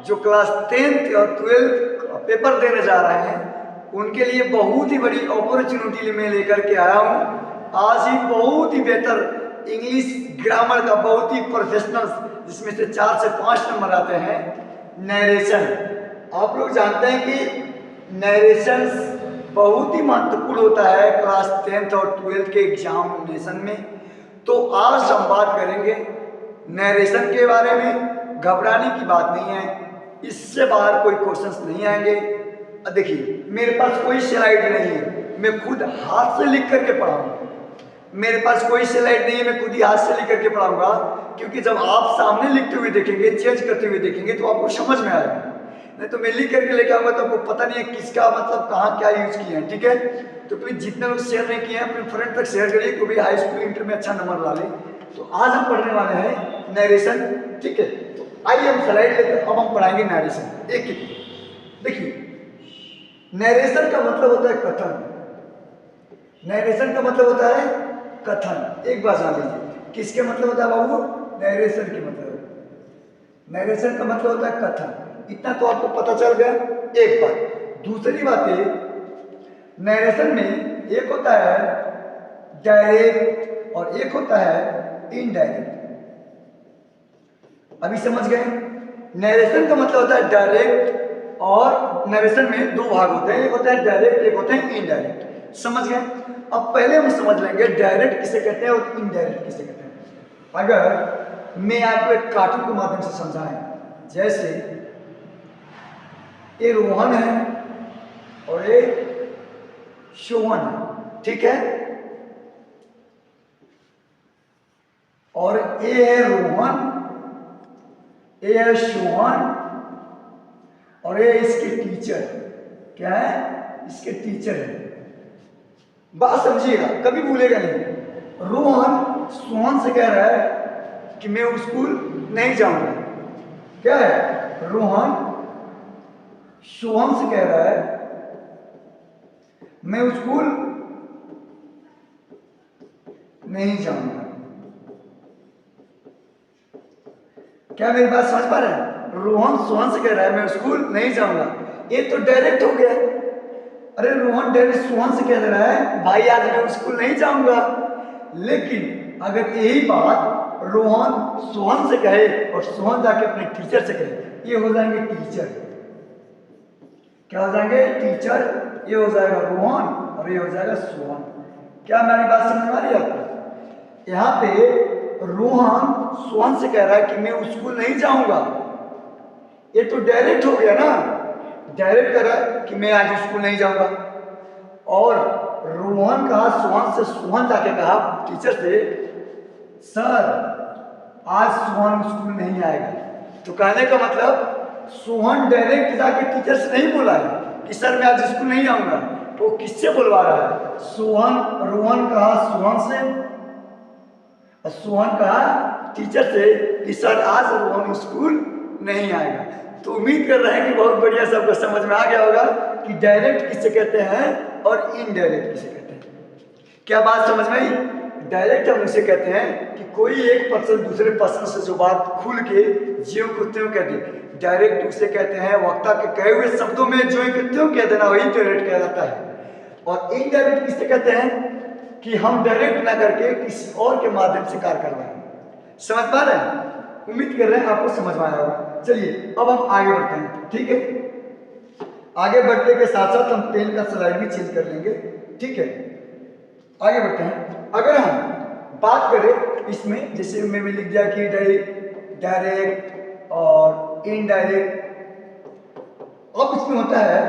जो class 10th और 12th paper देने जा रहे हैं उनके लिए बहुत ही बड़ी अपॉर्चुनिटी मैं लेकर के आया हूँ। आज ही बहुत ही बेहतर इंग्लिश ग्रामर का बहुत ही प्रोफेशनल, जिसमें से 4 से 5 नंबर आते हैं, नरेशन। आप लोग जानते हैं कि नरेशन बहुत ही महत्वपूर्ण होता है क्लास 10th और 12th के एग्जामिनेशन में। तो आज हम बात करेंगे नरेशन के बारे में। घबराने की बात नहीं है, इससे बाहर कोई क्वेश्चंस नहीं आएंगे। देखिए मेरे पास कोई स्लाइड नहीं है, मैं खुद हाथ से लिख करके पढ़ाऊंगा। मेरे पास कोई स्लाइड नहीं है, मैं खुद ही हाथ से लिख करके पढ़ाऊंगा, क्योंकि जब आप सामने लिखते हुए देखेंगे, चेंज करते हुए देखेंगे तो आपको समझ में आएगा। नहीं तो मैं लिख करके लेके आऊंगा तो आपको पता नहीं है किसका मतलब कहाँ क्या यूज किया है। ठीक है, तो प्लीज जितने लोग शेयर नहीं किए हैं अपने फ्रेंड तक शेयर करिए, क्योंकि हाई स्कूल इंटर में अच्छा नंबर ला ले। तो आज हम पढ़ने वाले हैं नरेशन। ठीक है, तो आइए हम स्लाइड लेते हैं, अब हम पढ़ाएंगे नरेशन एक एक। देखिए नरेशन का मतलब होता है कथन। नरेशन का मतलब होता है कथन। एक बात जान लीजिए, किसके मतलब होता है बाबू? नरेशन के मतलब। नरेशन का मतलब होता है कथन। इतना तो आपको पता चल गया। एक बात, दूसरी बात है नरेशन में एक होता है डायरेक्ट और एक होता है इनडायरेक्ट। अभी समझ गए? नरेशन का मतलब होता है डायरेक्ट, और नरेशन में 2 भाग होते हैं, एक होता है डायरेक्ट, एक होता है इनडायरेक्ट। समझ गए? अब पहले हम समझ लेंगे डायरेक्ट किसे कहते हैं और इनडायरेक्ट किसे कहते हैं। अगर मैं आपको एक कार्टून के माध्यम से समझाएं, जैसे ये रोहन है और ये सोहन है, ठीक है, और ये है रोहन, ये है सोहन, और ये इसके टीचर। क्या है? इसके टीचर है। बात समझिएगा, कभी भूलेगा नहीं। रोहन सोहन से कह रहा है कि मैं स्कूल नहीं जाऊंगा। क्या है? रोहन सोहन से कह रहा है मैं स्कूल नहीं जाऊंगा। क्या मेरी बात समझ पा रहे हैं? रोहन सोहन से कह रहा है मैं स्कूल नहीं जाऊंगा। ये तो डायरेक्ट हो गया। अरे रोहन डायरेक्ट सोहन से कह रहा है भाई आज मैं स्कूल नहीं जाऊंगा। लेकिन अगर यही बात रोहन सोहन से कहे और सोहन जाके अपने टीचर से कहे, ये हो जाएंगे टीचर। क्या हो जाएंगे? टीचर। ये हो जाएगा रोहन और ये हो जाएगा सोहन। क्या मेरी बात समझ में आ रही है आपको? यहाँ पे रोहन सोहन से कह रहा है कि मैं स्कूल नहीं जाऊंगा। ये तो डायरेक्ट हो गया ना। डायरेक्ट कह रहा है कि मैं आज स्कूल नहीं जाऊंगा, और रोहन कहा सोहन से, सोहन जाके कहा टीचर से सर आज सोहन स्कूल नहीं आएगा। तो कहने का मतलब सोहन डायरेक्ट जाके टीचर से नहीं बोला है कि सर मैं आज स्कूल नहीं आऊंगा। तो किससे बोलवा रहा है? सोहन, रोहन कहा सोहन से और सोहन कहा टीचर से कि सर आज रोहन स्कूल नहीं आएगा। तो उम्मीद कर रहे हैं कि बहुत बढ़िया सबको समझ में आ गया होगा कि डायरेक्ट किसे कहते हैं और इनडायरेक्ट किसे कहते हैं। क्या बात समझ में आई? डायरेक्ट हम उसे कहते हैं कि कोई एक पर्सन दूसरे पर्सन से जो बात खुल के ज्यों को त्यों कह दे। डायरेक्ट उसे कहते हैं वक्ता के कहे हुए शब्दों में ज्यों को त्यों कह देना, वही डायरेक्ट कहलाता है। और इनडायरेक्ट किसे कहते हैं कि हम डायरेक्ट ना करके किसी और के माध्यम से कार्य करवाएं। समझ पा रहे हैं? उम्मीद कर रहे हैं आपको समझ में आया होगा। चलिए अब हम आगे बढ़ते हैं। ठीक है, आगे बढ़ने के साथ साथ हम पेन का स्लाइड भी चेंज कर लेंगे। ठीक है, आगे बढ़ते हैं। अगर हम बात करें इसमें, जैसे मैंने लिख दिया कि डायरेक्ट और इनडायरेक्ट। अब इसमें होता है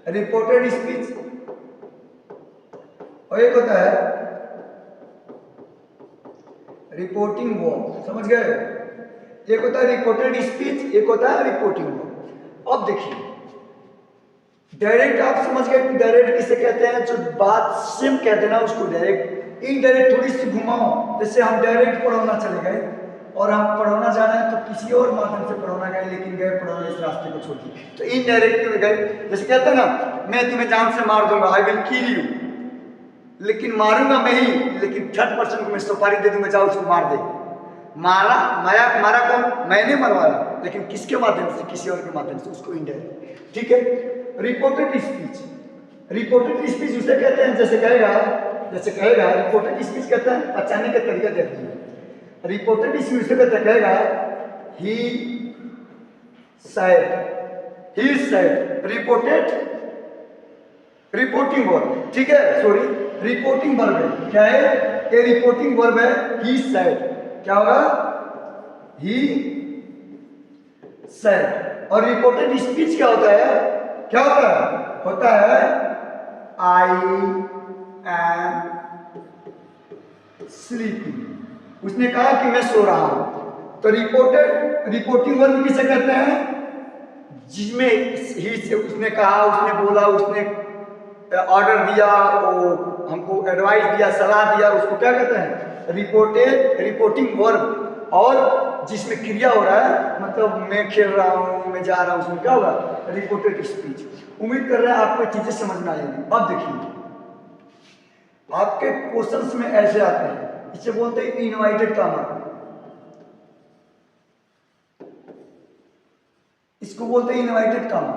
रिपोर्टेड स्पीच और एक होता है रिपोर्टिंग वर्क। समझ गए? एक होता है रिपोर्टेड स्पीच, एक होता है रिपोर्टिंग वर्क। अब देखिए डायरेक्ट आप समझ गए कि डायरेक्ट किसे कहते हैं? जो बात सेम कह देना उसको डायरेक्ट। इनडायरेक्ट थोड़ी सी घुमाओ, जैसे हम डायरेक्ट पढ़ाना चले गए और हम पढ़ाना जाना है तो किसी और माध्यम से पढ़ाना गए, लेकिन गए पढ़ाना इस रास्ते को छोड़ दिए, तो इनडायरेक्ट में गए। जैसे कहते हैं ना मैं तुम्हें जान से मार दूंगा, आई विल किल यू, लेकिन मारूंगा मैं ही, लेकिन 3rd पर्सन को मैं सुपारी दे दूंगा जाओ उसको मार दे। मारा, मारा, मारा कौन? मैंने मरवाया, लेकिन किसके माध्यम से? किसी और के माध्यम से, उसको इनडायरेक्ट। ठीक है। रिपोर्टेड स्पीच, रिपोर्टेड स्पीच उसे कहते हैं, जैसे कहेगा रिपोर्टेड स्पीच कहते हैं, पहचानने का तरीका देखिए। रिपोर्टेड स्पीच उसे कहते हैं, कहेगा he said, he said, reported, reporting verb, ठीक है, सॉरी रिपोर्टिंग वर्ब है, क्या है? ये रिपोर्टिंग वर्ब है, ही सेड, क्या होगा? He said. और रिपोर्टेड स्पीच क्या होता है? क्या होता है? होता है आई एम स्लीपिंग। उसने कहा कि मैं सो रहा हूं। तो रिपोर्टिंग वर्ब किसे कहते हैं? जिसमें ही से उसने कहा, उसने बोला, उसने ऑर्डर दिया, वो हमको एडवाइस दिया, सलाह दिया, उसको क्या कहते हैं? Reporting verb. और जिसमें क्रिया हो रहा है, मतलब मैं खेल रहा हूँ, मैं जा रहा हूँ, उसमें क्या होगा? Reported speech. उम्मीद कर रहे हैं आपको चीजें समझ में आएंगी। अब देखिए, आपके क्वेश्चंस में ऐसे आते हैं, इसे बोलते हैं इनवाइटेड कामा, इसको बोलते हैं इनवाइटेड कामा।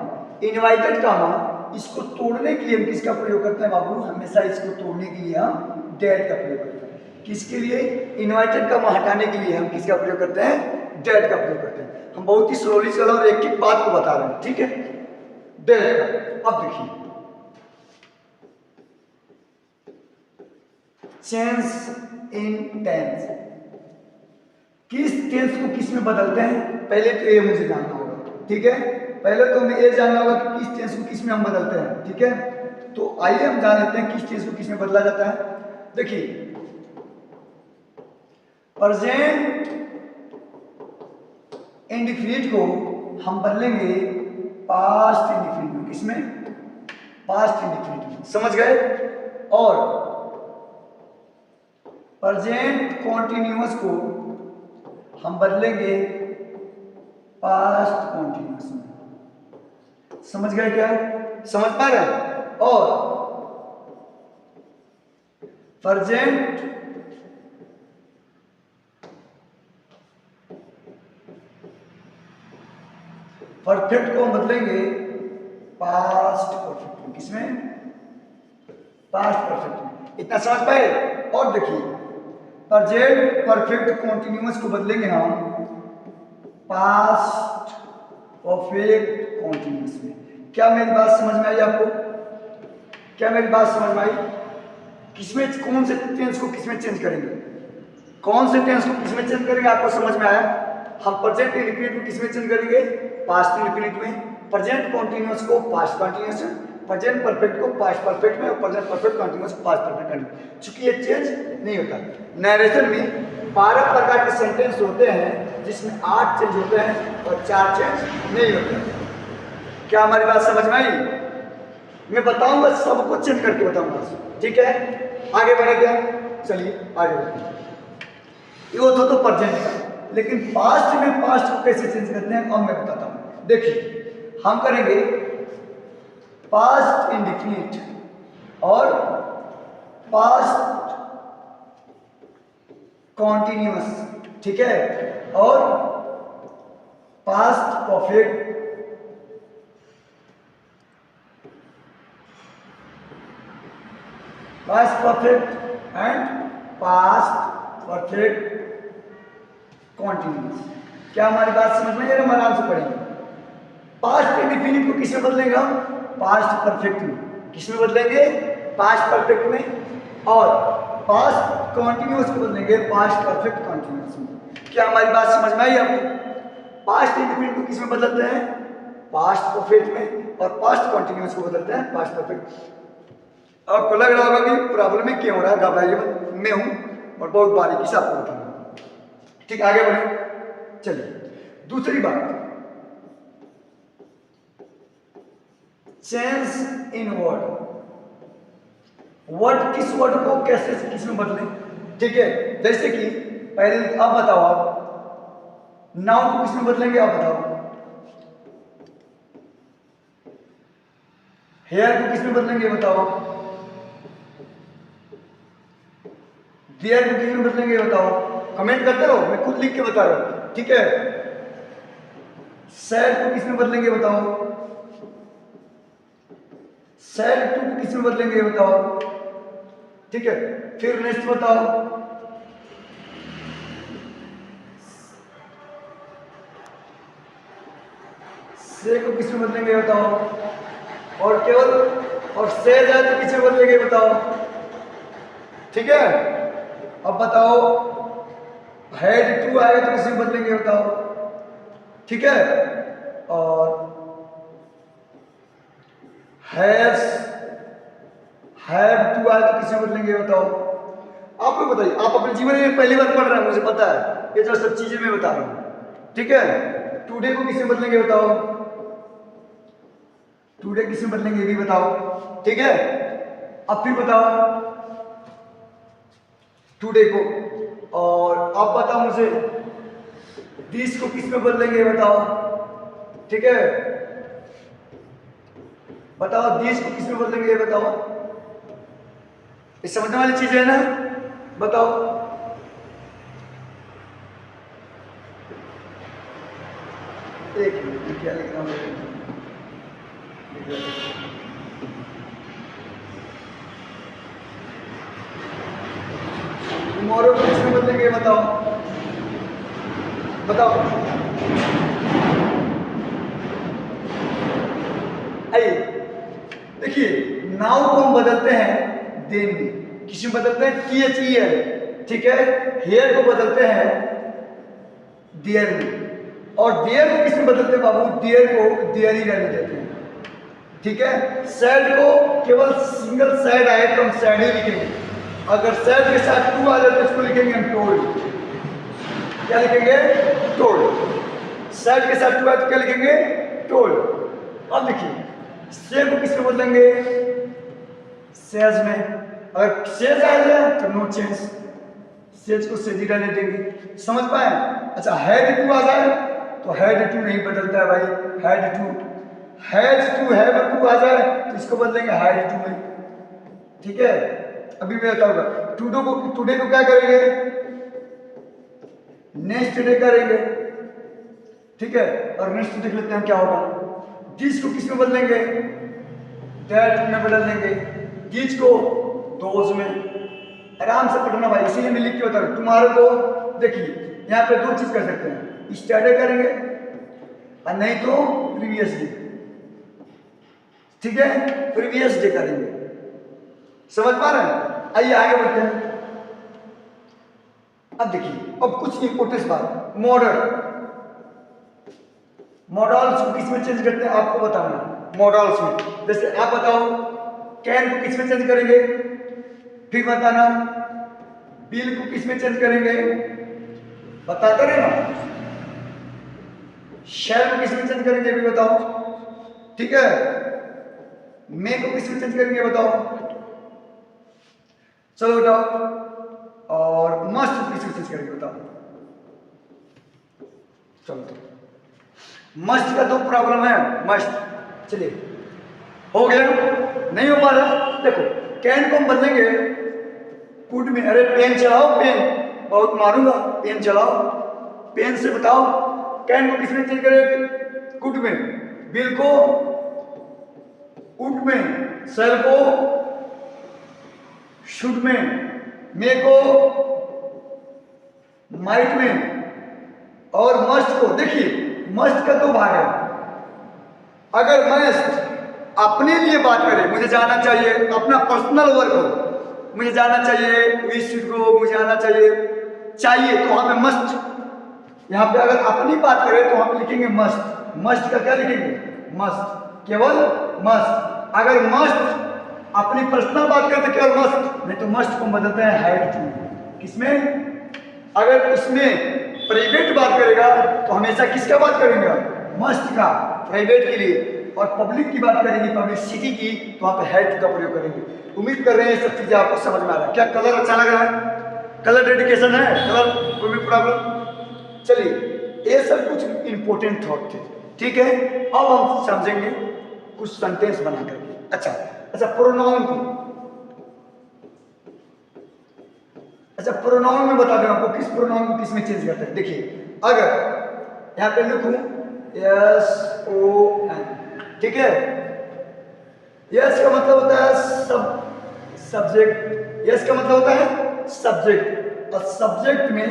इनवाइटेड कामा, इसको तोड़ने के लिए हम किसका प्रयोग करते हैं बाबू? हमेशा इसको तोड़ने के लिए हम डेट का प्रयोग करते हैं। किसके लिए? इनवाइटेड कामा हटाने के लिए हम किसका प्रयोग करते हैं? डेट का प्रयोग करते हैं। हम बहुत ही स्लोली चल और एक एक बात को बता रहे हैं, ठीक है? डेट का। अब देखिए, चेंज इन टेंस, किस टेंस को किस में बदलते हैं? पहले तो ये मुझे जानना होगा, ठीक है? पहले तो हमें ये जानना होगा कि किस टेंस को किस में हम बदलते हैं, ठीक है? तो आइए हम जान लेते हैं किस टेंस को किस में बदला जाता है। देखिए, प्रेजेंट इंडिफिनिट को हम बदलेंगे पास्ट इंडिफिनिट में। किसमें? पास्ट इंडिफिनिट में, समझ गए? और प्रेजेंट कॉन्टिन्यूअस को हम बदलेंगे पास्ट कॉन्टिन्यूअस में। समझ गए क्या? समझ पा रहे हैं? और प्रेजेंट परफेक्ट को हम बदलेंगे पास्ट परफेक्ट में। किसमें? पास्ट परफेक्ट में। इतना समझ पाए? और देखिए, प्रेजेंट परफेक्ट कॉन्टिन्यूअस को बदलेंगे हम पास्ट परफेक्ट कॉन्टिन्यूअस में। क्या मेरी बात समझ में आई आपको? क्या मेरी बात समझ में आई? किसमें, कौन से टेंस को किसमें चेंज करेंगे? कौन से टेंस को किसमें चेंज करेंगे? आपको समझ में आया? हम प्रेजेंट इंडिफिनिट को किसमें चेंज करेंगे? पास्ट इंडिफिनिट में। प्रेजेंट कॉन्टिन्यूअस को पास्ट कॉन्टिन्यूअस में, प्रेजेंट परफेक्ट को पास्ट परफेक्ट में, और प्रेजेंट परफेक्ट कॉन्टिन्यूअस को पास्ट परफेक्ट में। चूंकि ये चेंज नहीं होता। नरेशन में 12 प्रकार के सेंटेंस होते हैं, जिसमें 8 चेंज होते हैं और 4 चेंज नहीं होते। क्या हमारी बात समझ में आई? मैं बताऊंगा, सबको चेंज करके बताऊंगा, ठीक है? आगे बढ़े क्या? चलिए आगे बढ़ते हैं। ये तो प्रेजेंट का, लेकिन पास्ट में पास्ट को कैसे चेंज करते हैं अब मैं बताता हूं। देखिए, हम करेंगे पास्ट इंडिफिनिट और पास्ट कॉन्टिन्यूअस, ठीक है? और past perfect, past perfect and past perfect continuous. क्या हमारी बात समझ में? हम आराम से पढ़ेंगे। पास्ट इंडिफिनिट को किसमें बदलेंगे हम? पास्ट परफेक्ट में। किसमें बदलेंगे? पास्ट परफेक्ट में। और पास्ट कॉन्टिन्यूअस को बदलेंगे पास्ट परफेक्ट कॉन्टिन्यूअस में। क्या हमारी बात समझ में आई आपको? पास्ट इंडिफिनिट को किसमें बदलते हैं? पास्ट परफेक्ट में। और पास्ट कॉन्टिन्यूअस को बदलते हैं पास्ट परफेक्ट। आपको लग रहा होगा कि प्रॉब्लम में क्यों हो रहा है, घबराइए मत, मैं हूं और बहुत बारीकी से आपको बताऊंगा। ठीक, आगे बढ़े। चलिए, दूसरी बात, चेंज इन वर्ड। वर्ड, किस वर्ड को कैसे किसमें बदले, ठीक है? जैसे कि पहले अब बताओ, आप नाउन को किसमें बदलेंगे? आप बताओ। हेयर को किसमें बदलेंगे? बताओ। देयर को किसमें बदलेंगे? बताओ। कमेंट करते रहो, मैं खुद लिख के बता रहा हूं, ठीक है। सैड को किस में बदलेंगे बताओ, सैड टू को किस में बदलेंगे बताओ, ठीक है। फिर नेक्स्ट बताओ, से को किस में बदलेंगे बताओ, और केवल और से जाए तो किस में बदलेंगे बताओ, ठीक है। अब बताओ हेड टू आएगा तो किस में बदलेंगे बताओ, ठीक है। और हैज हैव टू आए तो किस में बदलेंगे बताओ। आप लोग बताइए, आप अपने जीवन में पहली बार पढ़ रहे हैं, मुझे पता है, ये जो सब चीजें मैं बता रहा हूं, ठीक है। टुडे को किस में बदलेंगे बताओ, टुडे किस में बदलेंगे ये भी बताओ, ठीक है। अब फिर बताओ टुडे को, और आप बताओ मुझे दिस को किस में बदलेंगे बताओ, ठीक है। बताओ दिस को किस में बदलेंगे बताओ, ये समझने वाली चीज है ना, बताओ। एक मिनट, क्या लिख रहा हूं, टुमारो को किस में बदलेंगे बताओ, बताओ। आइए देखिए, नाउ को हम बदलते हैं देन में, किस में बदलते हैं THER, ठीक है। हेयर को बदलते हैं देयर में, और देयर को किस में बदलते हैं बाबू, देयर को देयर ही रहने देते हैं, ठीक है। सैड को केवल सिंगल सैड आए तो हम सैड ही लिखेंगे, अगर सैड के साथ टू आ जाए तो इसको लिखेंगे हम टोल्ड, क्या लिखेंगे, टोल्ड। सैड के साथ टू आए तो क्या लिखेंगे, टोल्ड। अब देखिए से को किस में बदलेंगे, सेज में, अगर सेज आ जाए तो नो चेंज, सेज को सेज ही रहने देंगे, समझ पाए। अच्छा हैड टू आ जाए तो हैड टू नहीं बदलता है भाई, had to, has to have to आ जाए तो इसको बदलेंगे हैड टू में, ठीक है। अभी मैं बताऊंगा, टुडे को क्या करेंगे, नेक्स्ट डे करेंगे, ठीक है। और नेक्स्ट देख लेते हैं क्या होगा। दिस को किस में बदलेंगे, दैट में बदल देंगे, दिस को दोज में, आराम से पढ़ना भाई, इसीलिए मैं लिख के बता रहा हूं। तुम्हारे को देखिए यहाँ पे दो चीज कर सकते हैं, स्टडी करेंगे और नहीं तो प्रीवियस डे, ठीक है, प्रीवियस डे करेंगे, समझ पा रहे हैं। आइए आगे बढ़ते हैं। अब देखिए, अब कुछ इंपोर्टेंट बात, मॉडल, मॉडल्स को किस में चेंज करते हैं आपको बताना, मॉडल्स में। जैसे आप बताओ कैन को किस में चेंज करेंगे, फिर बताना बिल को किस में चेंज करेंगे, बताते रहे ना। शैल को किस में चेंज करेंगे भी बताओ, ठीक है। मे को किस में चेंज करेंगे बताओ, चलो बताओ। और मस्ट को किस में चेंज करेंगे बताओ, चलो तो मस्ट का दो प्रॉब्लम है, मस्ट, चलिए हो गया, नहीं हो पा रहा। देखो कैन को हम बदलेंगे कुड में, अरे पेन चलाओ, पेन बहुत मारूंगा, पेन चलाओ, पेन से बताओ। कैन को किस में चेंज करें, कुड में, बिल को उड में, सेल को शुड में, मे को माइट में, और मस्ट को, देखिए मस्ट का दो भाग है। अगर मस्ट अपने लिए बात करें, मुझे जाना चाहिए, अपना पर्सनल वर्क हो, मुझे जाना चाहिए, विश को मुझे आना चाहिए, तो वहां पे मस्ट। यहां पे अगर अपनी बात करें तो वहां पे लिखेंगे मस्ट, मस्ट का क्या लिखेंगे, मस्ट, केवल मस्ट। अगर मस्ट अपनी पर्सनल बात करें तो केवल मस्ट, नहीं तो मस्ट को बदलते हैं हैड टू, किसमें, अगर इसमें प्राइवेट बात करेगा तो हमेशा किसका बात करेंगे, मस्ट का, प्राइवेट के लिए, और पब्लिक की बात करेंगे, पब्लिसिटी की, तो वहां पे हैड का प्रयोग करेंगे। उम्मीद कर रहे हैं ये सब चीजें आपको समझ में आ रहा है। क्या कलर अच्छा लग रहा है, कलर डेडिकेशन है, कलर कोई भी प्रॉब्लम, चलिए ये सब कुछ इंपॉर्टेंट थॉट थे, ठीक है। अब हम समझेंगे कुछ सेंटेंस बना करके। अच्छा प्रोनाउन की, अच्छा प्रोनाउन में बता दूं आपको किस प्रोनाउन को किस में चेंज करते हैं। देखिए अगर यहाँ पे लिखूं SON, ठीक है, यस का मतलब होता है सब्जेक्ट, यस का मतलब होता है सब्जेक्ट, और सब्जेक्ट में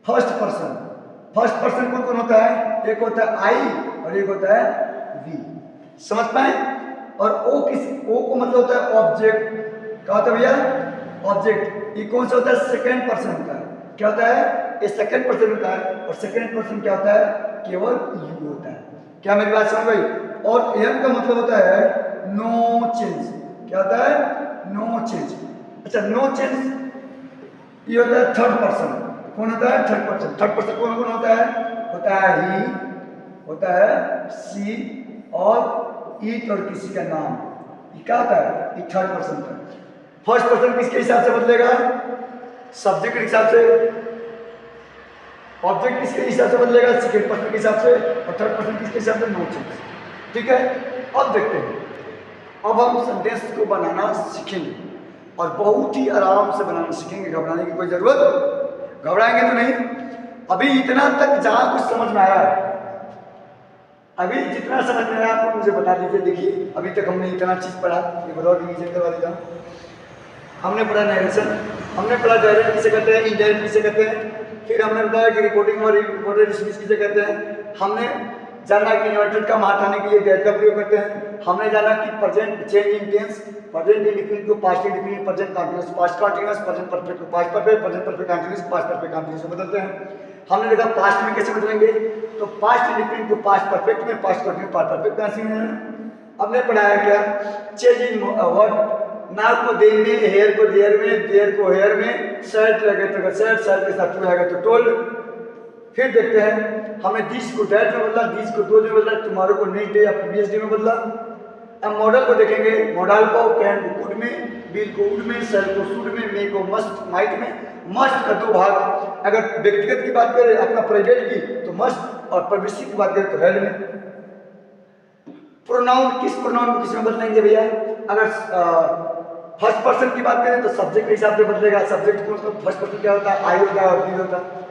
फर्स्ट पर्सन कौन कौन होता है, एक होता है आई और एक होता है वी, समझ पाए। और ओ को मतलब होता है ऑब्जेक्ट, क्या होता है भैया, ऑब्जेक्ट। ये कौन सा होता है, सेकंड पर्सन होता है, क्या होता है, ये सेकंड पर्सन होता है, और सेकंड पर्सन क्या होता है, केवल यू होता है। क्या मेरी बात समझ गई। और एम का मतलब होता है नो चेंज, क्या होता है, नो चेंज। अच्छा नो चेंज ये होता है थर्ड पर्सन, कौन होता है, थर्ड पर्सन। थर्ड पर्सन कौन कौन होता है ही, होता है सी, और ईट और किसी का नाम, ये क्या होता है, ये थर्ड पर्सन का। फर्स्ट पर्सन किसके हिसाब से बदलेगा, सब्जेक्ट के हिसाब से, ऑब्जेक्ट किसके हिसाब से बदलेगा, सेकंड पर्सन के हिसाब से, और थर्ड पर्सन किसके हिसाब से, नो चेंज, ठीक है। अब देखते हैं, अब हम सेंटेंस को बनाना सीखेंगे और बहुत ही आराम से बनाना सीखेंगे, घबराने की कोई जरूरत, घबराएंगे तो नहीं। अभी इतना तक जहां कुछ समझ में आया, अभी जितना समझ में आया आपको मुझे बता दीजिए। देखिए अभी तक हमने इतना चीज पढ़ा, ये बताओ रिवीजन करवा देता हूँ। हमने पढ़ा नरेशन, हमने पढ़ा डायरेक्ट किसे कहते हैं, इनडायरेक्ट किसे कहते हैं, फिर हमने बताया कि रिपोर्टिंग और रिपोर्टेड स्पीच किसे कहते हैं, हमने जाना कि इन्वर्टेड का हटाने के लिए डेट का प्रयोग करते हैं, हमने जाना कि present change in tense, present indefinite को past indefinite, present continuous past continuous, present perfect को past perfect, present perfect continuous past perfect continuous से बदलते हैं। हमने देखा पास्ट में कैसे बदलेंगे, तो पास्ट इंडिफिनिट को पास्ट परफेक्ट में, past continuous past perfect continuous में। हमने पढ़ाया क्या, चेंज इन वर्ड, नाउ को दे में, हेयर को देयर में, देयर को हेयर में, शर्ट लगे तो शर्ट, शर्ट के साथ टू आएगा तो टोल्ड। फिर देखते हैं हमने दिस को डैट में बदला, दिस को दो में बदला, टुमारो को नेक्स्ट डे या प्रीवियस डे में बदला। अब मॉडल को देखेंगे, मॉडल को कैन को कुड में, बिल को वुड में, सर को शुड में, मे को मस्ट माइट में। मस्ट का दो भाग, अगर व्यक्तिगत की बात करें अपना प्राइवेट की तो मस्ट, और परमिसिव की बात करें तो हेड में। प्रोनाउन, किस प्रोनाउन को किस में बदलेंगे भैया, अगर फर्स्ट पर्सन की बात करें तो सब्जेक्ट के हिसाब से बदलेगा, सब्जेक्ट को फर्स्ट पर्सन क्या होता है, आई होता है और बी होता है।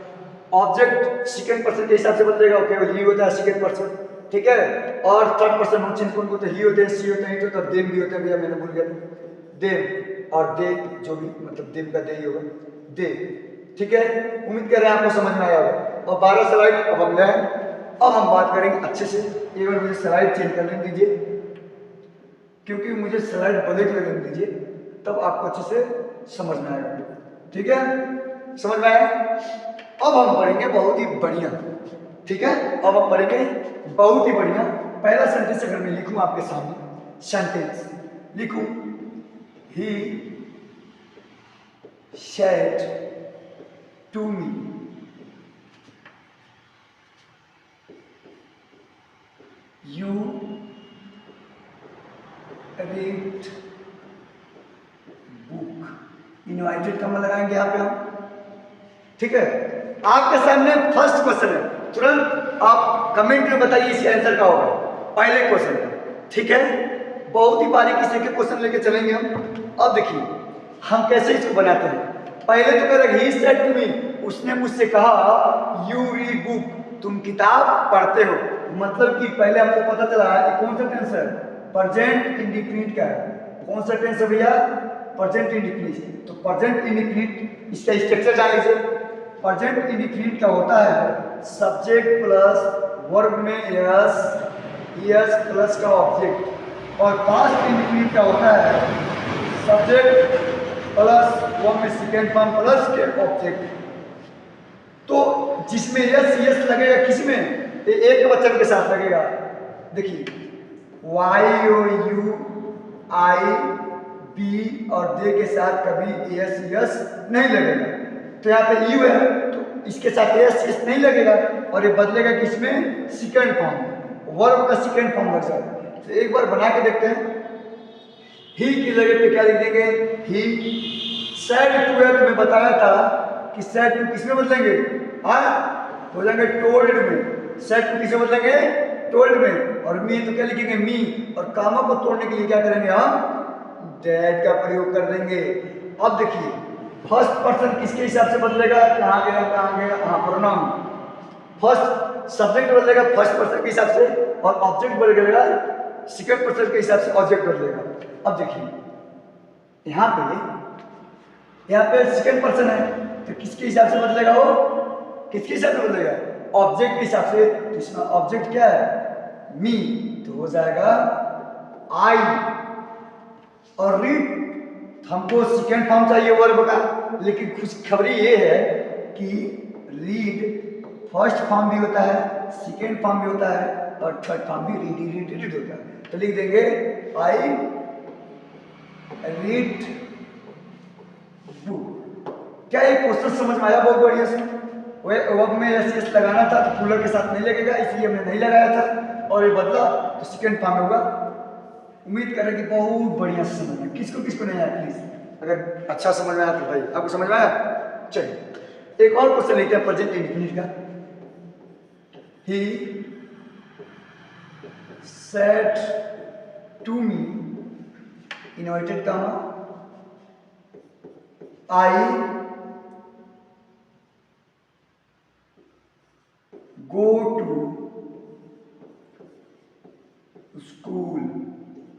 ऑब्जेक्ट सेकंड पर्सन के हिसाब से बदलेगा, केवल ही होता है सेकंड पर्सन, ठीक है। और थर्ड पर्सन नो चेंज कौन को, तो ही होते हैं, सी होते हैं, इट होता है, देम भी होते हैं, भैया मैंने भूल गया देम, और दे जो भी मतलब देम का दे ही होगा, दे, ठीक है। उम्मीद कर रहे हैं आपको समझ में आया होगा। और 12 स्लाइड अब हम ले, अब हम बात करेंगे अच्छे से। एक बार मुझे स्लाइड चेंज करने दीजिए, क्योंकि मुझे स्लाइड ब्लैक लगने दीजिए, तब आपको अच्छे से समझ में आएगा, ठीक है, समझ में आया। अब हम पढ़ेंगे बहुत ही बढ़िया, ठीक है, अब हम पढ़ेंगे बहुत ही बढ़िया। पहला सेंटेंस अगर मैं लिखूं आपके सामने, सेंटेंस लिखूं, he said to me you read book. Invited का मतलब लगाएंगे यहाँ पे हम, ठीक है। आपके सामने फर्स्ट क्वेश्चन है, तुरंत आप कमेंट में बताइए इसका आंसर क्या होगा, पहले क्वेश्चन का, ठीक है। बहुत ही बारीकी से क्वेश्चन लेके चलेंगे हम। अब देखिए हम कैसे इसको बनाते हैं। पहले तो कह रहे ही सेड टू मी, उसने मुझसे कहा यू रीड बुक, तुम किताब पढ़ते हो। मतलब कि पहले हमको पता चला है कौन सा टेंस है, प्रेजेंट इंडिफिनिट का है। कौन सा टेंस है भैया, प्रेजेंट इंडिफिनिट। तो प्रेजेंट इंडिफिनिट इसका स्ट्रक्चर जान लीजिए। प्रेजेंट इंडिफिनिट का होता है सब्जेक्ट प्लस वर्ब में यस, यस प्लस का ऑब्जेक्ट, और पास्ट इंडिफिनिट का होता है सब्जेक्ट प्लस वर्ब में सेकेंड फॉर्म प्लस के ऑब्जेक्ट। तो जिसमें यस यस लगेगा किसमें, एक वचन के साथ लगेगा। देखिए Y O U I B और दे के साथ कभी यस यस नहीं लगेगा। तो यहाँ पे यू है तो इसके साथ यस यस नहीं लगेगा, और ये बदलेगा किसमें, सेकंड फॉर्म, वर्ब का सेकंड फॉर्म लग जाएगा। तो एक बार बना के देखते हैं। ही की जगह पे क्या लिख देंगे, ही। सैड टू है, तुम्हें बताया था कि सैड टू किसमें बदलेंगे, हाँ हो जाएंगे टोल्ड में। सैड टू किसमें बदलेंगे, टोल्ड में। और मी तो क्या लिखेंगे, मी। और कामा को तोड़ने के लिए क्या करेंगे हम, दैट का प्रयोग कर देंगे। अब देखिए फर्स्ट पर्सन किसके हिसाब से बदलेगा, कहाँ गया कहाँ गया, हाँ प्रोनाउन। फर्स्ट सब्जेक्ट बदलेगा फर्स्ट पर्सन के हिसाब से, और ऑब्जेक्ट बदलेगा सेकंड पर्सन के हिसाब से, ऑब्जेक्ट बदलेगा। अब देखिए यहाँ पे सेकंड पर्सन है, तो किसके हिसाब से बदलेगा वो, किसके हिसाब से बदलेगा, ऑब्जेक्ट के हिसाब से। तो इसमें ऑब्जेक्ट क्या है, मी, तो हो जाएगा आई। और रीड, हमको सेकेंड फॉर्म चाहिए वर्ब का, लेकिन खुशखबरी ये है कि रीड फर्स्ट फॉर्म भी होता है, सेकेंड फॉर्म भी होता है, और थर्ड फॉर्म भी रीड होता है। तो लिख देंगे आई रीड बुक। क्या एक क्वेश्चन समझ में आया बहुत बढ़िया से? वर्ब में एस लगाना था तो प्लूरल के साथ नहीं लगेगा, इसलिए हमने नहीं लगाया था, और ये बदला तो सेकेंड फॉर्म होगा। उम्मीद करें कि बहुत बढ़िया से समझ में, किसको किसको नहीं आया प्लीज, अगर अच्छा समझ में आया तो भाई आपको समझ में आया। चलिए एक और क्वेश्चन लेते हैं प्रेजेंट इंडेफिनिट का। He said to me inverted comma I go to school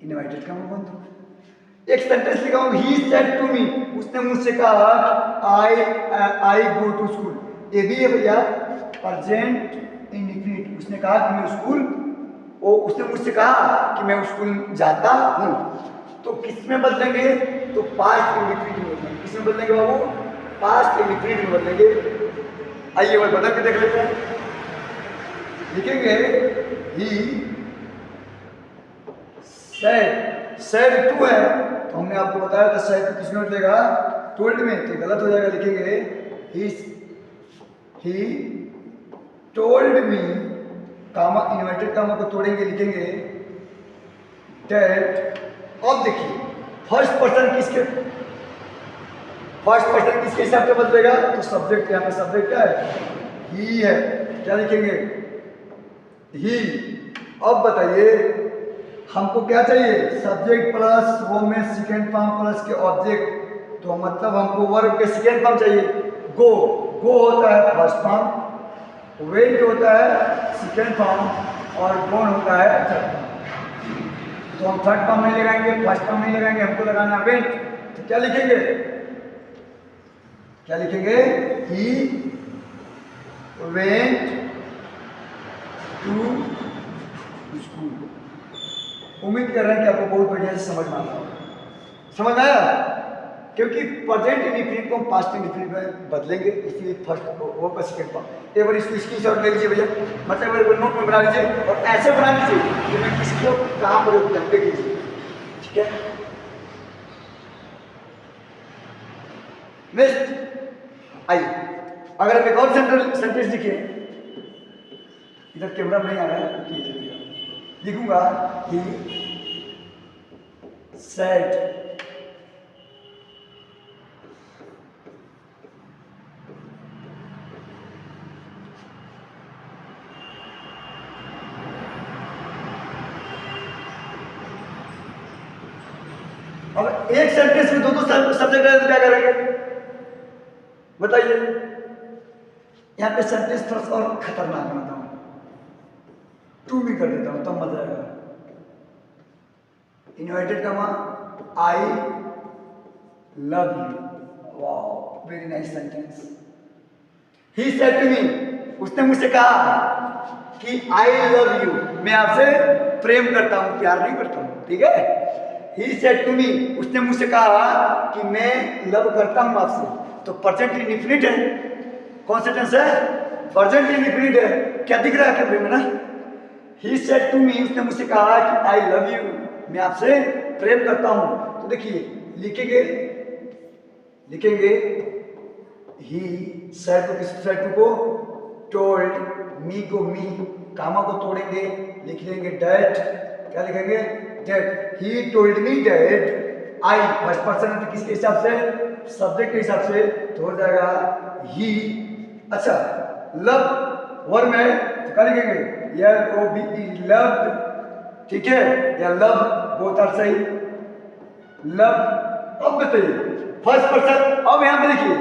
invited का मैं बंद। एक सेंटेंस लिखा हूं, ही सेड टू मी, उसने मुझसे कहा आई गो टू स्कूल। ये भी है भैया प्रेजेंट इंडेफिनिट। उसने कहा कि मैं स्कूल, वो उसने मुझसे कहा कि मैं स्कूल जाता हूं। तो किस में बदलेंगे, तो पास्ट इंडेफिनिट में बदलेंगे। किस में बदलेंगे बाबू, पास्ट इंडेफिनिट में बदलेंगे। आइए वो बदल के देख लेते हैं। लिखेंगे ही सेड टू है, तो हमने आपको बताया था सेड टू किसमें बदलेगा, टोल्ड में, तो गलत हो जाएगा। लिखेंगे he told me, comma inverted comma को तोड़ेंगे, लिखेंगे दैट। अब देखिए फर्स्ट पर्सन किसके हिसाब से बदलेगा, तो सब्जेक्ट, यहाँ पे सब्जेक्ट क्या है, ही है। क्या लिखेंगे, ही। अब बताइए हमको क्या चाहिए, सब्जेक्ट प्लस वो में सेकेंड फॉर्म प्लस के ऑब्जेक्ट, तो मतलब हमको वर्ब के सेकेंड फॉर्म चाहिए। गो होता है फर्स्ट फॉर्म, वेंट होता है सेकेंड फॉर्म, और गोन होता है थर्ड फॉर्म। तो हम थर्ड फॉर्म नहीं लगाएंगे, फर्स्ट फॉर्म नहीं लगाएंगे, हमको लगाना है वेंट। तो क्या लिखेंगे, ही वेंट टू स्कूल। उम्मीद कर रहे हैं कि आपको बहुत बढ़िया से समझ में आता होगा। समझ में आया? क्योंकि प्रेजेंट इंडेफिनिट को हम पास्ट इंडेफिनिट में बदलेंगे, इसलिए फर्स्ट वो का सेकंड फॉर्म। एक बार इसको स्क्रीनशॉट ले लीजिए भैया, मतलब एक बार नोट में बना लीजिए, और ऐसे बना लीजिए कि मैं किसको कहाँ पर देख लीजिए, ठीक है। नेक्स्ट आइए, अगर हम एक और सेंटेंस लिखे, इधर कैमरा नहीं आ रहा है, लिखूंगा ही सेड अब एक सेंटेंस में दो सब्जेक्ट है तो क्या करेंगे बताइए। यहां पे सेंटेंस थोड़ा सा और खतरनाक बनाता हूं, टू भी कर देता हूं तब मजा आएगा। Inverted comma I love you, wow very nice sentence. He said to me, उसने मुझसे कहा कि आई लव यू, मैं आपसे प्रेम करता हूं, प्यार नहीं करता हूं, ठीक है। ही सेड टू मी, उसने मुझसे कहा कि मैं लव करता हूं आपसे। तो प्रेजेंट इंडेफिनिट है, कौन सा टेंस है, प्रेजेंट इंडेफिनिट है। क्या दिख रहा है कैमरे में ना, ही सेड टू मी, उसने मुझसे कहा कि आई लव यू, मैं आपसे प्रेम करता हूं। तो देखिए लिखेंगे ही सेड को टोल्ड, मी को मी, कामा को तोड़ेंगे, लिख लेंगे डैट। क्या लिखेंगे, that. He told me that I, first person है तो किसके हिसाब से, सब्जेक्ट के हिसाब से, तो हो जाएगा ही। अच्छा लव वर्ब में तो क्या लिखेंगे, LOVE लव्ड, ठीक है, या लव बोथ आर सही। लव अब बताइए फर्स्ट पर्सन, अब यहाँ पे देखिए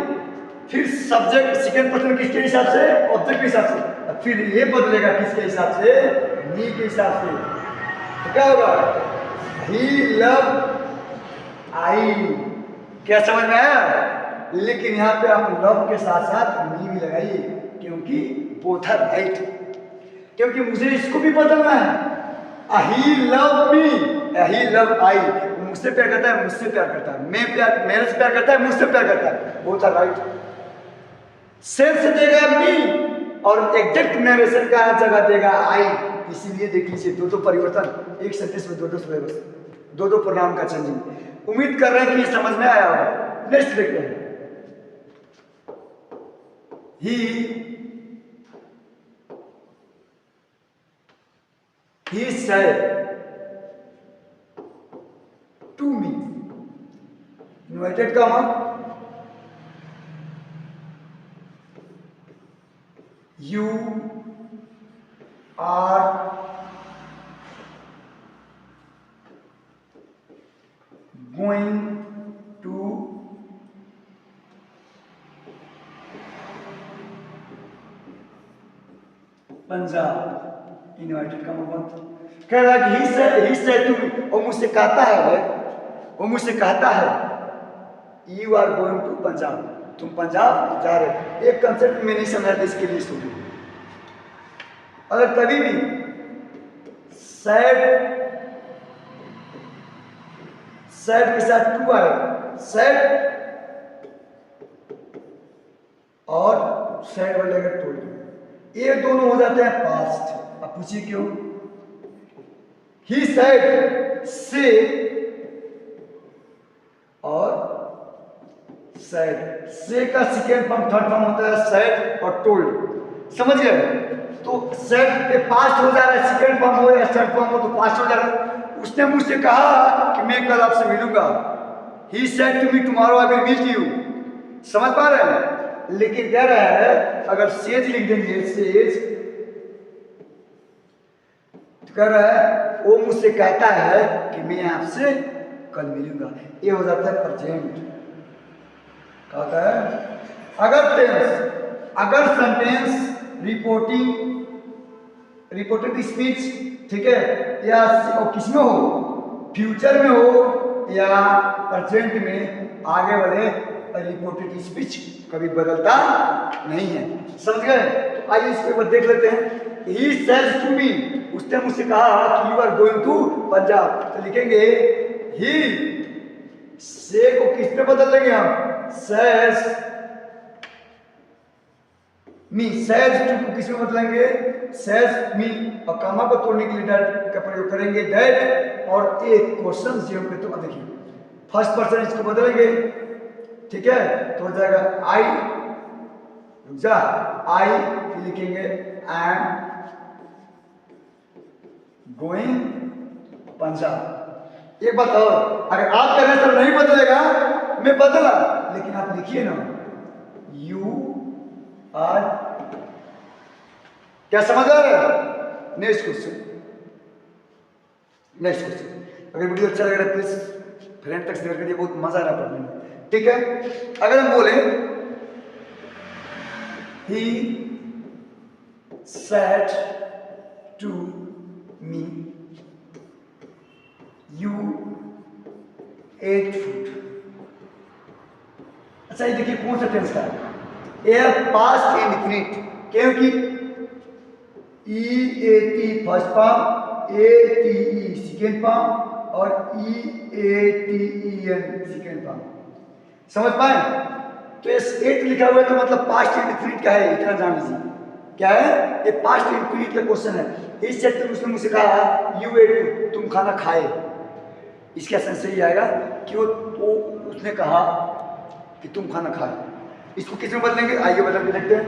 फिर सब्जेक्ट सेकेंड पर्सन किसके हिसाब से, ऑब्जेक्ट के हिसाब से, फिर ये बदलेगा किसके हिसाब से, मी के हिसाब से। तो क्या होगा, ही लव आई। क्या समझ में आया? लेकिन यहाँ पे आप लव के साथ साथ मी भी लगाइए, क्योंकि बोथ आर राइट, क्योंकि मुझे इसको भी बदलना है। ही love me, he love I, मुझसे प्यार करता है, मुझसे प्यार करता है, मैं प्यार मेरे से प्यार करता है, मुझसे प्यार करता है, बोथ आर राइट। सेंस देगा मी और एग्जैक्ट नरेशन का जगह देगा आई। इसीलिए देख लीजिए दो दो परिवर्तन एक सेंटेंस में, दो दो सिलेबस, दो दो प्रोनाउन का चेंजिंग। उम्मीद कर रहे हैं कि ये समझ में आया होगा। नेक्स्ट देखते हैं, he said to me, inverted comma, you are going to Punjab. Invited का मतलब कह रहा है कि ही से तुम, वो मुझसे कहता है, वो मुझसे कहता है you are going to Punjab, तुम पंजाब जा रहे हो। एक कंसेप्ट में नहीं समझा था, इसके लिए सुनो। अगर कभी भी सैड के साथ टू आए, सैड और सैड वाले अगर टू, ये दोनों हो जाते हैं पास्ट। अब पूछिए क्यों? ही सैड से और सैड, से का सेकेंड फॉर्म थर्ड फॉर्म होता है सैड और टोल्ड, समझ गए? तो सैड पे पास्ट हो जा रहा है, सेकेंड फॉर्म हो या थर्ड फॉर्म हो तो पास्ट हो जा रहा है। उसने मुझसे कहा कि मैं कल आपसे मिलूंगा। He said to me tomorrow I will meet you. समझ पा रहे हैं? लेकिन कह रहा है अगर सेज लिख देंगे, सेज तो कह रहा है वो मुझसे कहता है कि मैं आपसे कल मिलूंगा। ये हो जाता है प्रेजेंट। कहता है अगर टेंस, अगर सेंटेंस रिपोर्टेड स्पीच, ठीक है, या किसमें हो, फ्यूचर में हो या प्रेजेंट में, आगे वाले रिपोर्टेड स्पीच कभी बदलता नहीं है। समझ गए? तो आइए इसको एक बार देख लेते हैं। ही सेज टू मी, उसने मुझसे कहा कि you are going to Punjab, तो लिखेंगे ही, से को किस पे बदल लेंगे हम, सेज मी, सेज टू को किस में बदलेंगे, सेज मी, और कामा को तोड़ने के लिए दैट का प्रयोग करेंगे, दैट और एक क्वेश्चन जीरो पे। तो देखिए फर्स्ट पर्सन इसको बदलेंगे, ठीक है, तो हो जाएगा आई, रुक जा, आई, फिर लिखेंगे आई एम गोइंग पंजाब। एक बात और, अगर आप कह रहे तो नहीं बदलेगा, मैं बदला, लेकिन आप लिखिए ना यू आर। क्या समझ आ रहा है? Next question, next question. अगर वीडियो अच्छा लग रहा है प्लीज फ्रेंड तक शेयर करिए, बहुत मजा आ रहा है पढ़ने में, ठीक है। अगर हम बोले he said to me you ate food। अच्छा ये देखिए कौन सा टेंस का है, ये पास्ट इंडिफिनिट, क्योंकि EAT first form, ATE second form और EATEN सेकेंड फॉर्म। समझ पाए? तो ये एट लिखा हुआ है तो मतलब पास्ट इंडिफिनिट का है, इतना जान लीजिए। क्या है? ये पास्ट इंडिफिनिट का क्वेश्चन है। इस सेट में उसने मुझसे कहा यू एट, तुम खाना खाए, इसका सेंस यही आएगा कि वो उसने कहा कि तुम खाना खाए। इसको किस में बदलेंगे? आइए बदल के देखते हैं।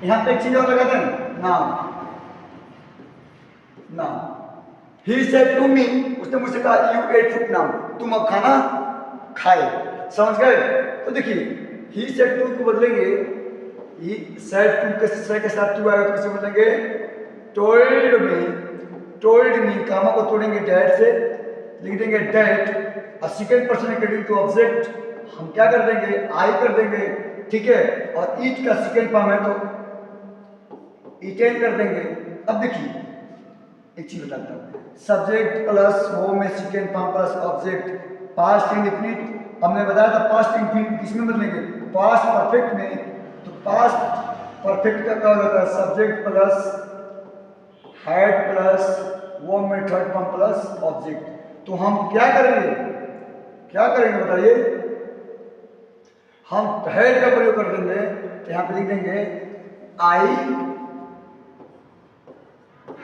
यहां पे एक चीज और लगाते हैं, नाम, नाम। He said to me, उसने मुझसे कहा you ate food now, तुम अब खाना खाए। समझ गए? तो देखिए he said to को बदलेंगे, he said to के साथ to आएगा तो किसे बदलेंगे, told me, told me, comma को तोड़ेंगे डैट से, लिख देंगे डैट और second person according to object हम क्या कर देंगे, आई कर देंगे, ठीक है। और ईट का सेकेंड फॉर्म है तो ईटेन कर देंगे। अब देखिए एक चीज बताता हूँ, सब्जेक्ट प्लस वो में second form plus object, past indefinite हमने बताया था। पास्ट इंडिफिनिट किसमें बदलेंगे, पास्ट परफेक्ट में। तो पास्ट परफेक्ट का क्या होता है, सब्जेक्ट प्लस हैड प्लस वो में थर्ड फॉर्म प्लस ऑब्जेक्ट। तो हम क्या करेंगे, क्या करेंगे बताइए, हम हैड का प्रयोग कर देंगे। तो यहां पे लिख देंगे आई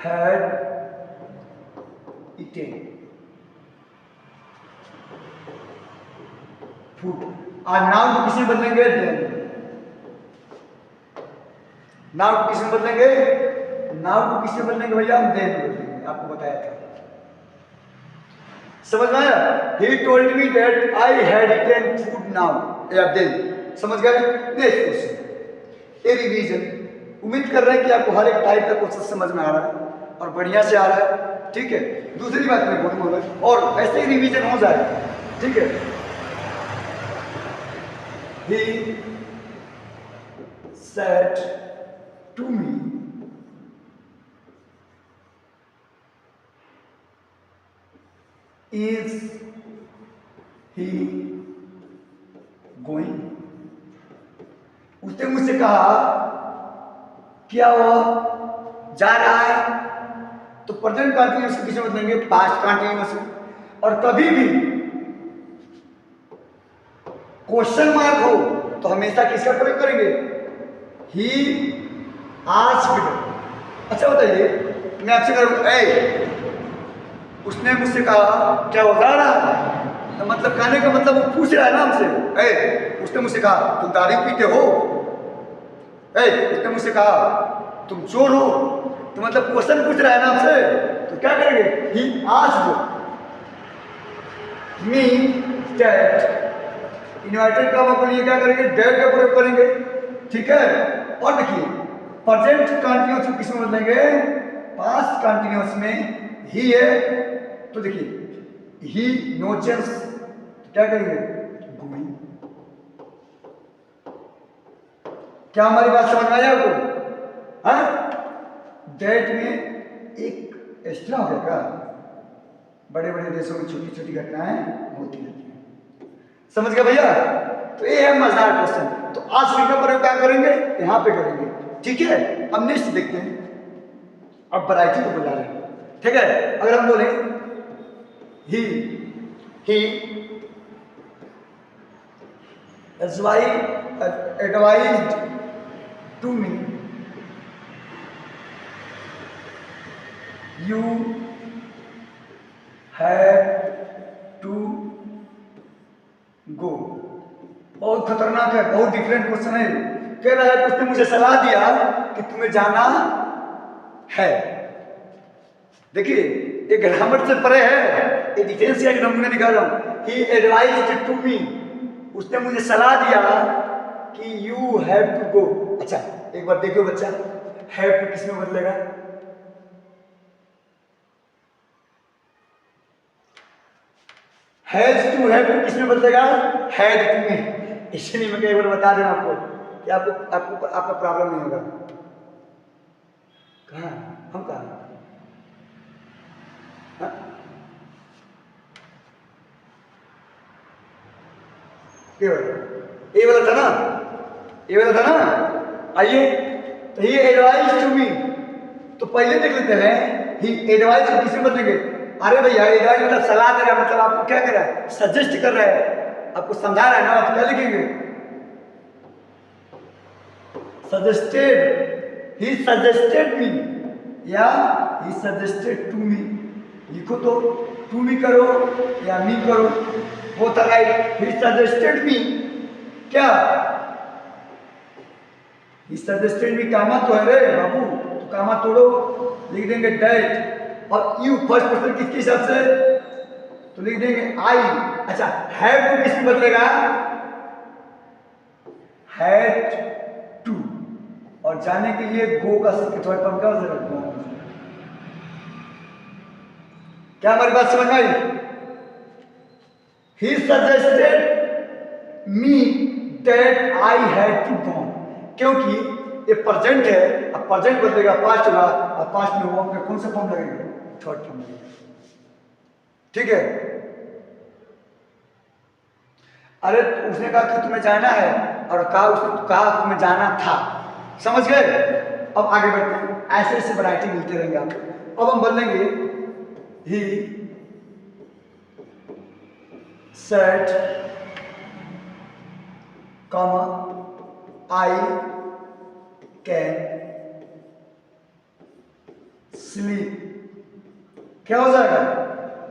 हैड ईटेन फूड। और नाउन को किसमें बदलेंगे, देन। नाउन को किसमें बदलेंगे, नाउन को किसमें बदलेंगे भैया, हम देन बदलेंगे, आपको बताया था। समझ में आया, he told me that I had eaten food now या देन। समझ गए। नेक्स्ट क्वेश्चन, ए रिवीजन। उम्मीद कर रहे हैं कि आपको हर एक टाइप का क्वेश्चन समझ में आ रहा है और बढ़िया से आ रहा है, ठीक है। दूसरी बात मैं बोलूंगा और ऐसे ही रिवीजन हो जाए, ठीक है। He said to me, is he going? उसने मुझसे कहा क्या वो जा रहा है। तो प्रेजेंट कंटिन्यूअस को किसमें बदलेंगे, पास्ट कंटिन्यूअस में। और कभी भी क्वेश्चन मार्क हो तो हमेशा किसका प्रयोग करेंगे, ही आस्क्ड। अच्छा बताइए, मैं आपसे करूँ ए, उसने मुझसे कहा क्या वो जा रहा है, तो मतलब कहने का मतलब वो पूछ रहा है ना हमसे। ए, उसने मुझसे कहा तुम दारू पीते हो, ए, उसने मुझसे कहा तुम चोर हो, तो मतलब क्वेश्चन पूछ रहा है ना हमसे। तो क्या करेंगे, he asked me that. Inverted comma के लिए क्या करेंगे, दैट का प्रयोग करेंगे, ठीक है। और देखिए प्रेजेंट कंटीन्यूअस को किसमें बदलेंगे, पास्ट कंटीन्यूअस में ही है। तो देखिए ही नो चेंज, क्या करेंगे, गोइंग। क्या हमारी बात समझ में आया आपको, हाँ। दैट में एक एक्स्ट्रा हो गया, बड़े बड़े देशों में छोटी छोटी घटनाएं होती रहती हैं। समझ गए भैया। तो ये है मजेदार क्वेश्चन। तो आज का प्रयोग क्या करेंगे, यहां पे करेंगे, ठीक है। अब नेक्स्ट देखते हैं, अब वैरायटी को बुला रहे हैं, ठीक है। अगर हम बोले ही advised to me you have to go। बहुत खतरनाक है, बहुत डिफरेंट क्वेश्चन है। कह रहा है कि उसने मुझे सलाह दिया कि तुम्हें जाना है। देखिए ये ग्रामर से परे है, ये डिफेंस का नमूना निकाल रहा हूं। ही एडवाइज्ड टू मी, उसने मुझे सलाह दिया कि यू हैव टू गो। अच्छा एक बार देखो बच्चा, हैव टू किसमें बदलेगा, हैज टू हैव टू किसमें बदलेगा, हैड टू में। इसलिए मैं कई बार बता देना आपको कि आपको आपका प्रॉब्लम नहीं होगा। कहाँ हम कहाँ, ये वाला था ना, ये वाला था ना। आइए तो ये एडवाइस टू मी, तो पहले देख लेते हैं ही एडवाइस को किसमें बदलेंगे। अरे भैया एडवाइस मतलब सलाह दे रहा है, मतलब आपको क्या कर रहा है, सजेस्ट कर रहा है, आपको समझा रहा है ना। तो क्या लिखेंगे, सजेस्टेड, ही सजेस्टेड मी या ही सजेस्टेड टू मी। लिखो तो टू मी करो या मी करो, वो था राइट। ही सजेस्टेड मी, क्या ही सजेस्टेड मी, कामा तो है रे बाबू, तो कामा तोड़ो, लिख देंगे दैट। और यू फर्स्ट पर्सन किसके हिसाब से, तो लिख देंगे आई। अच्छा हैव टू किसमें बदलेगा, हैड टू। और जाने के लिए गो का थर्ड फॉर्म क्या हो जाएगा, क्या हमारी बात समझ में आई? He suggested me that I had to go, क्योंकि ये प्रेजेंट है, अब प्रेजेंट बदलेगा पास्ट होगा, और पास्ट में वर्ब का कौन सा फॉर्म लगेगा? थर्ड फॉर्म लगेगा। ठीक है? अरे उसने कहा कि तुम्हें जाना है, और उसने कहा तुम्हें जाना था। समझ गए? अब आगे बढ़ते हैं, ऐसे ऐसे वैरायटी मिलते रहेंगे आपको। अब हम बोलेंगे he said, comma I can sleep. क्या हो जाएगा?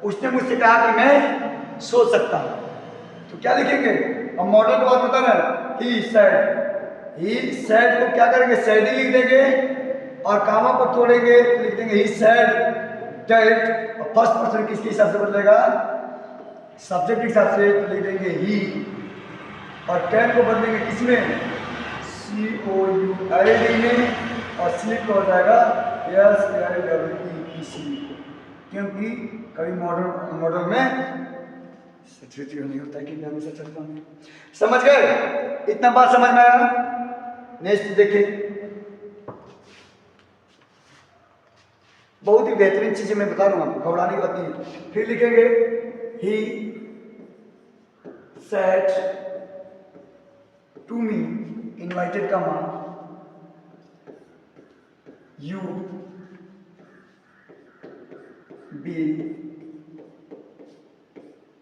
उसने मुझसे कहा कि मैं सो सकता हूं, तो क्या लिखेंगे? अब मॉडल को बात बता रहा है, ही सेड को क्या करेंगे? सेड ही लिख देंगे, और कामा को तोड़ेंगे तो लिख देंगे ही सेड दैट। और फर्स्ट पर्सन किसके हिसाब से बदलेगा? सब्जेक्ट के हिसाब से, तो लिख देंगे ही, और कैन को बदलेंगे किसमें? COULD में, और स्लीप हो जाएगा SLEEP, क्योंकि कभी मॉडल में सब्सिट्यूट नहीं होता है कि हमेशा चलता हूं। समझ गए? इतना बात समझ में आया? नेक्स्ट देखिए, बहुत ही बेहतरीन चीजें मैं बता रहा हूं आपको, घबराने की बात नहीं। फिर लिखेंगे he said to me, invited comma you be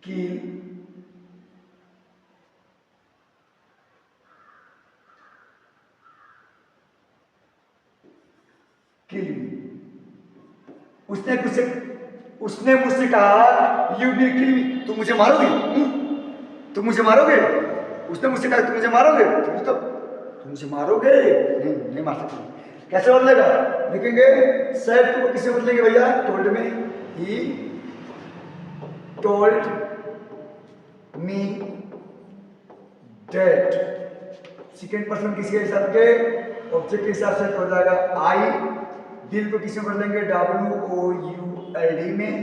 kill उसने मुझसे कहा यू बी किल मी, तुम मुझे मारोगे? तुम मुझे मारोगे? उसने मुझसे कहा तुम मुझे मारोगे? तुम मुझे मारोगे? नहीं मार सकते। कैसे बदलेगा? लिखेंगे सेड को किससे बदलेंगे भैया? टोल्ड में। He told me that, second person किसके हिसाब के? ऑब्जेक्ट के हिसाब से तो हो जाएगा आई। दिल को किसमें बदलेंगे? WOULD में,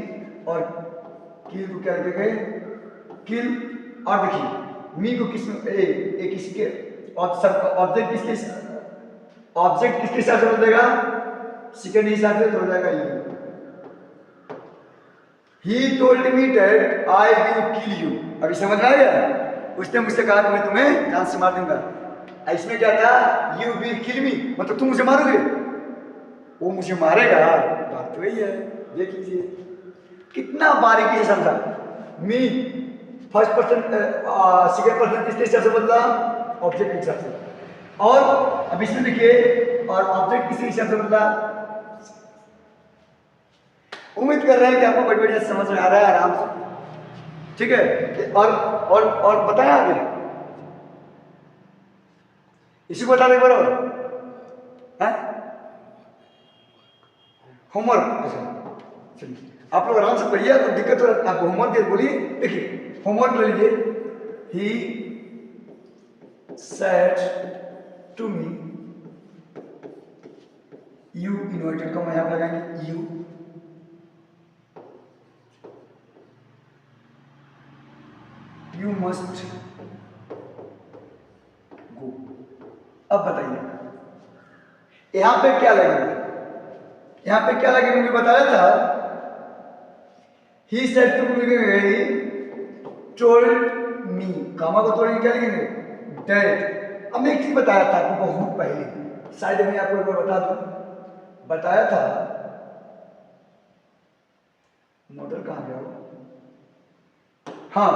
और किल को क्या लिखेंगे? किल। और देखिए मी को किसमें? ए किसके? ऑब्जेक्ट किसके हिसाब से बदलेगा? सेकेंड हिसाब से तो हो जाएगा you. He told me that I will kill you. अभी समझ में आ गया? उसने मुझसे कहा कि मैं तुम्हें जान से मार दूंगा। इसमें क्या था? यू विल किल मी, मतलब तुम मुझे मारोगे। वो मुझे मारेगा, बात तो वही है। देख लीजिए कितना बारीकी से समझा। मी फर्स्ट पर्सन, सेकेंड पर्सन किसके हिसाब से बदला? ऑब्जेक्ट के हिसाब से। और अब इसमें देखिए, और ऑब्जेक्ट किसके हिसाब से बदला? उम्मीद कर रहे हैं कि आपको बड़ी बढ़िया समझ में आ रहा है, आराम से। ठीक है? और बताएं आगे, इसी को बता दें बराबर है। होमवर्क, चलिए आप लोग आराम से पढ़िए, तो दिक्कत हो आपको होमवर्क बोलिए। देखिए होमवर्क ले लीजिए। He said to me, you inverted को मैं यहां लगाएंगे यू, यू मस्ट गो। अब बताइए यहां पे क्या लगेगा? यहां पे क्या लगेगा? मुझे बताया था he said to me, told me, comma को तोड़ेंगे क्या लिखेंगे? दैट। अब मैं एक चीज बताया था आपको बहुत पहले, शायद मैं आपको एक बार बता दूं। बताया था, मॉडल कहां गया? हाँ,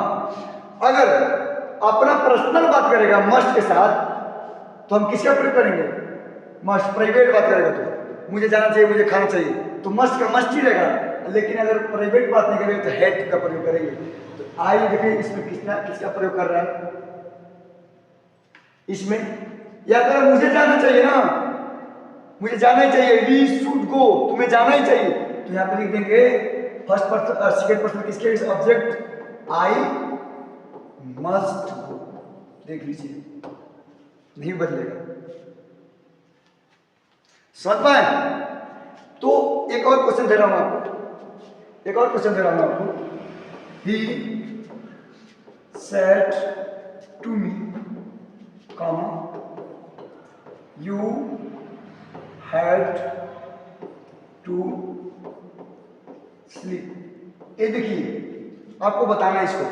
अगर अपना पर्सनल बात करेगा मस्ट के साथ, तो हम किसका प्रयोग करेंगे? मस्ट। प्राइवेट बात करेगा तो मुझे जाना चाहिए, मुझे खाना चाहिए, तो मस्ट का मस्ट ही रहेगा। लेकिन अगर प्राइवेट बात नहीं करेंगे तो हैड का प्रयोग करेंगे। तो आई देखिए इसमें किसका प्रयोग कर रहा है? इसमें। या अगर मुझे जाना चाहिए ना, मुझे जाना ही चाहिए, वी शुड गो, तुम्हें जाना ही चाहिए, तो यहाँ पे लिख देंगे फर्स्ट पर्सन, सेकेंड पर्सन किसके? Object I must go. देख लीजिए नहीं बदलेगा। समझ पाए? तो एक और क्वेश्चन दे रहा हूं आपको, एक और क्वेश्चन दे रहा हूं आपको। He said to me, comma, you had to sleep. ये देखिए, आपको बताना है इसको,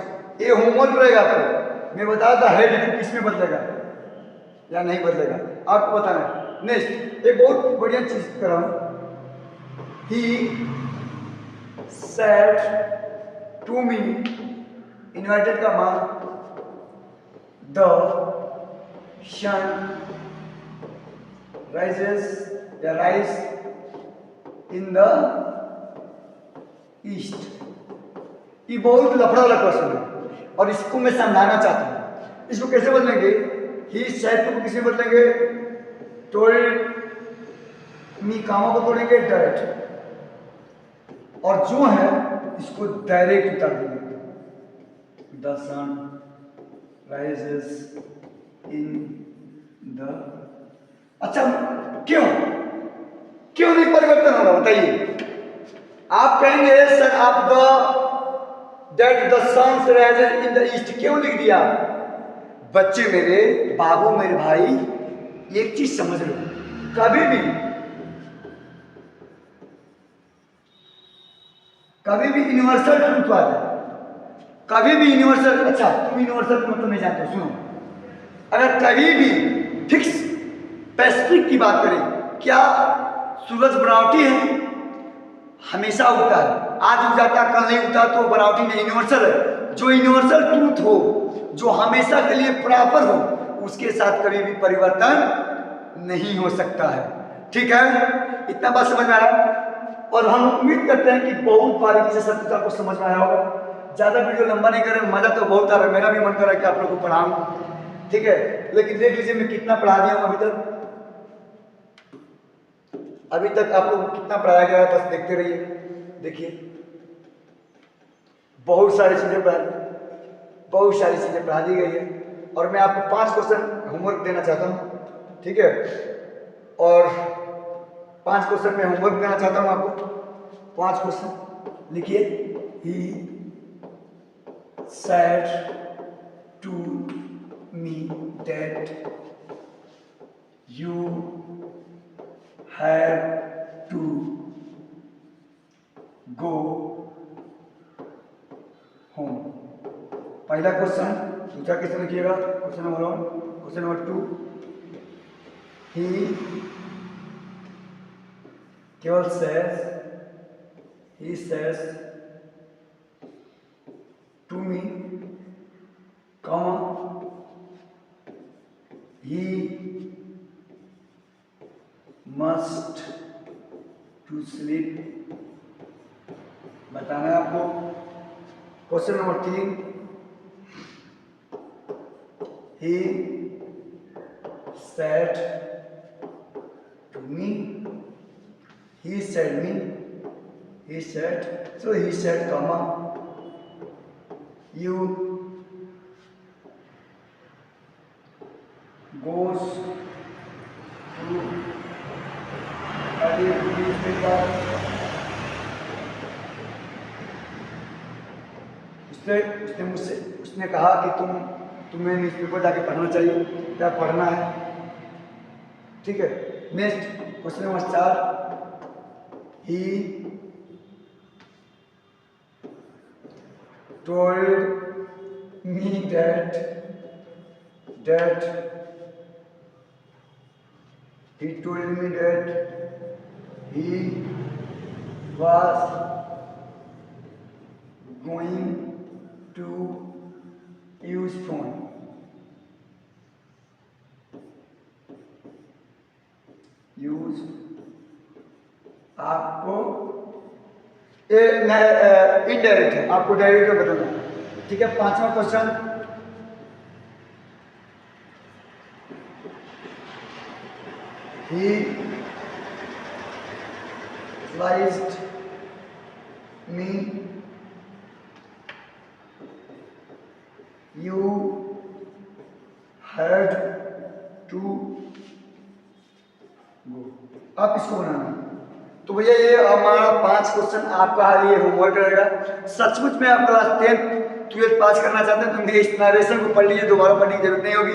ये होमवर्क रहेगा आपको। मैं बताया था हेड टू किस में बदलेगा या नहीं बदलेगा, आपको बताना है। नेक्स्ट, एक बहुत बढ़िया चीज कर रहा हूं। He said to me, inverted comma, the sun rises या राइज इन द ईस्ट। ये बहुत लफड़ा वाला क्वेश्चन है और इसको मैं समझाना चाहता हूं। इसको कैसे बदलेंगे? ही सेड टू किसी बदलेंगे, टोल्ड मी, कामा को तोड़ेंगे डैट, और जो है इसको डायरेक्ट उतार देंगे, the sun rises in the. अच्छा, क्यों क्यों नहीं परिवर्तन होगा बताइए? आप कहेंगे सर आप the that the sun rises in the east क्यों लिख दिया? बच्चे मेरे, बाबू मेरे भाई, एक चीज समझ लो, कभी भी यूनिवर्सल ट्रूथ आ जाए, कभी भी यूनिवर्सल। अच्छा, तुम यूनिवर्सल का मतलब नहीं जानते, सुनो। अगर कभी भी फिक्स स्पेसिफिक की बात करें, क्या सूरज बनावटी है? हमेशा उगता है, आज उग जाता कल नहीं उगता, तो बनावटी नहीं, यूनिवर्सल है। जो यूनिवर्सल ट्रूथ हो, जो हमेशा के लिए प्रॉपर हो, उसके साथ कभी भी परिवर्तन नहीं हो सकता है। ठीक है, इतना बात समझ में आया? और हम उम्मीद करते हैं कि बहुत बारीकी से सब कुछ आपको समझ में आया होगा। ज्यादा वीडियो लंबा नहीं करें, मजा तो बहुत आ रहा है, मेरा भी मन कर रहा है कि आप लोग को पढ़ाऊं। ठीक है, लेकिन देख लीजिए मैं कितना पढ़ा दिया हूं अभी तक। आप लोग को कितना पढ़ाया गया है, बस देखते रहिए। देखिए, बहुत सारी चीजें पढ़ा दी गई है, और मैं आपको 5 क्वेश्चन होमवर्क देना चाहता हूं। ठीक है, और 5 क्वेश्चन में होमवर्क देना चाहता हूं आपको। 5 क्वेश्चन लिखिए। He said to me that you have to go home. पहला क्वेश्चन, दूसरा क्वेश्चन लिखिएगा, question number 1। Question number 2, he केवल he says to me, comma, he must to sleep। बताना है आपको। Question number 3, he said to me, he said, comma, you goes to study newspaper। उसने कहा कि तुम्हें न्यूज़पेपर जाके पढ़ना चाहिए, क्या पढ़ना है। ठीक है, next question number 4, he told me that he was going to use phone। आपको इनडायरेक्ट है, आपको डायरेक्ट में बताना है। ठीक है, 5वां question, he advised me you had to go। आप इसको बनाना, तो भैया ये हमारा 5 क्वेश्चन आपका ये होमवर्क रहेगा। सचमुच में आप क्लास 10 12 पास करना चाहते हैं तो इस नरेशन को पढ़ लीजिए, दोबारा पढ़ने की जरूरत नहीं होगी,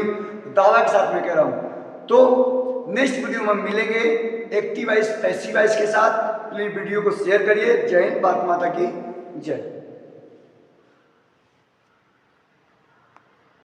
दावा के साथ मैं कह रहा हूँ। तो नेक्स्ट वीडियो में हम मिलेंगे एक्टिव वाइज पैसिव वाइज के साथ। प्लीज वीडियो को शेयर करिए। जय हिंद, भारत माता की जय।